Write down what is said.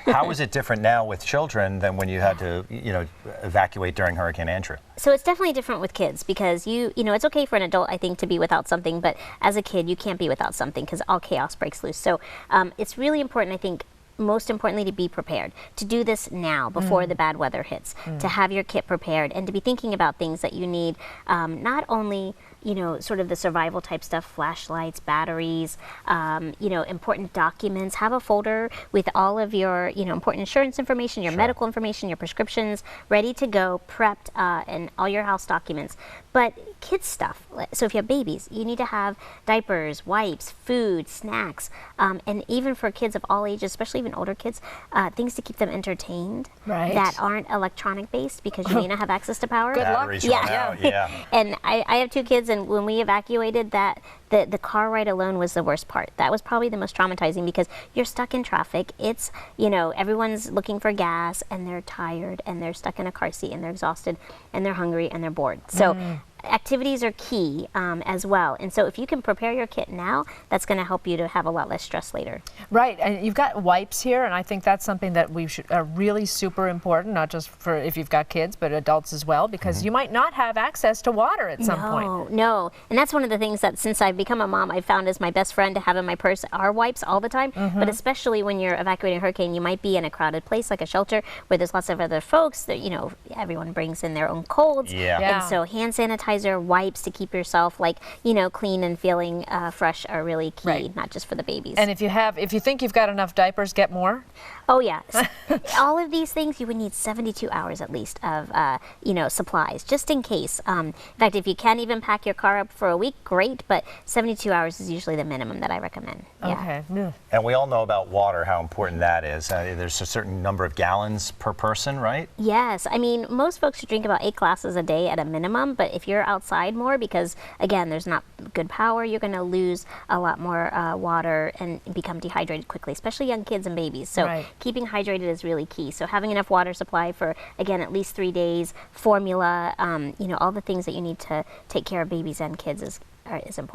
How is it different now with children than when you had to, evacuate during Hurricane Andrew? So it's definitely different with kids because it's okay for an adult, I think, to be without something, but as a kid, you can't be without something because all chaos breaks loose. So it's really important, I think, most importantly, to be prepared, to do this now before the bad weather hits, to have your kit prepared and to be thinking about things that you need, not only sort of the survival type stuff, flashlights, batteries, important documents. Have a folder with all of your, important insurance information, your medical information, your prescriptions, ready to go, prepped, and all your house documents. But kids stuff, so if you have babies, you need to have diapers, wipes, food, snacks, and even for kids of all ages, especially even older kids, things to keep them entertained that aren't electronic based because you may not have access to power. Good luck. Yeah. And I have 2 kids, and when we evacuated, the car ride alone was the worst part. That was probably the most traumatizing because you're stuck in traffic. It's, everyone's looking for gas and they're tired and they're stuck in a car seat and they're exhausted and they're hungry and they're bored. So activities are key as well. And so if you can prepare your kit now, that's going to help you to have a lot less stress later. Right. And you've got wipes here, and I think that's something that we should are really super important, not just for if you've got kids, but adults as well, because you might not have access to water at some point. No. And that's one of the things that since I've become a mom, I've found is my best friend to have in my purse are wipes all the time. But especially when you're evacuating a hurricane, you might be in a crowded place like a shelter where there's lots of other folks that, everyone brings in their own colds. And so hand sanitizer, wipes to keep yourself clean and feeling fresh are really key, not just for the babies. And if you think you've got enough diapers, get more. Oh yeah, all of these things you would need 72 hours at least of supplies just in case. In fact, if you can't even pack your car up for a week, great, but 72 hours is usually the minimum that I recommend. Okay. Yeah. And we all know about water, how important that is. There's a certain number of gallons per person, right? Yes, I mean most folks should drink about 8 glasses a day at a minimum, but if you're outside more, because again there's not good power, you're going to lose a lot more water and become dehydrated quickly, especially young kids and babies. So keeping hydrated is really key. So having enough water supply for, again, at least 3 days, formula, all the things that you need to take care of babies and kids is important.